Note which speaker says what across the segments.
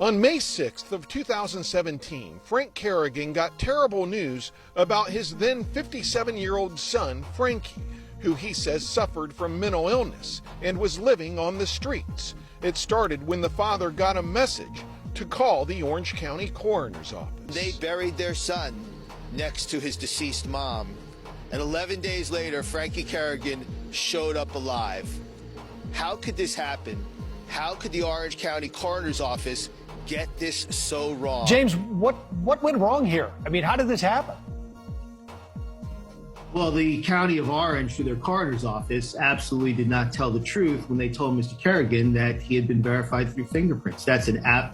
Speaker 1: On May 6th of 2017, Frank Kerrigan got terrible news about his then 57-year-old son, Frankie, who he says suffered from mental illness and was living on the streets. It started when the father got a message to call the Orange County Coroner's Office.
Speaker 2: They buried their son next to his deceased mom, and 11 days later, Frankie Kerrigan showed up alive. How could this happen? How could the Orange County Coroner's Office get this so wrong?
Speaker 3: James, what went wrong here? I mean, how did this happen?
Speaker 4: Well, the County of Orange, through their coroner's office, absolutely did not tell the truth when they told Mr. Kerrigan that he had been verified through fingerprints. That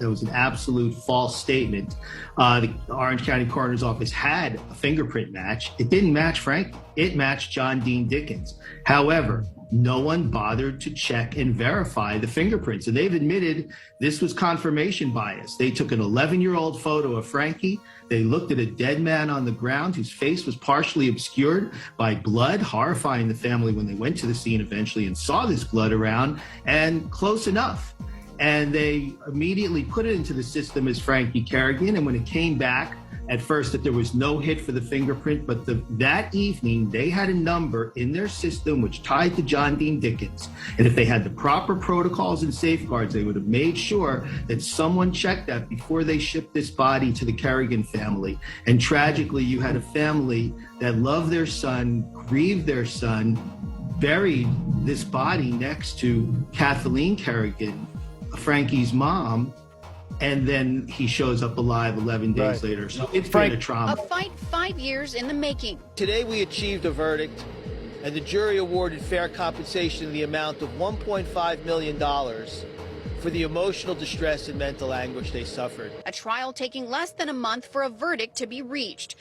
Speaker 4: was an absolute false statement. The Orange County Coroner's Office had a fingerprint match. It didn't match Frank. It matched John Dean Dickens. However, no one bothered to check and verify the fingerprints. And they've admitted this was confirmation bias. They took an 11-year-old photo of Frankie. They looked at a dead man on the ground whose face was partially obscured by blood, horrifying the family when they went to the scene eventually and saw this blood around, and close enough. And they immediately put it into the system as Frankie Kerrigan. And when it came back, at first that there was no hit for the fingerprint, but that evening they had a number in their system which tied to John Dean Dickens. And if they had the proper protocols and safeguards, they would have made sure that someone checked that before they shipped this body to the Kerrigan family. And tragically, you had a family that loved their son, grieved their son, buried this body next to Kathleen Kerrigan, Frankie's mom, and then he shows up alive 11 days later. So it's been a trauma.
Speaker 5: A fight 5 years in the making.
Speaker 6: Today we achieved a verdict, and the jury awarded fair compensation in the amount of $1.5 million for the emotional distress and mental anguish they suffered.
Speaker 5: A trial taking less than a month for a verdict to be reached.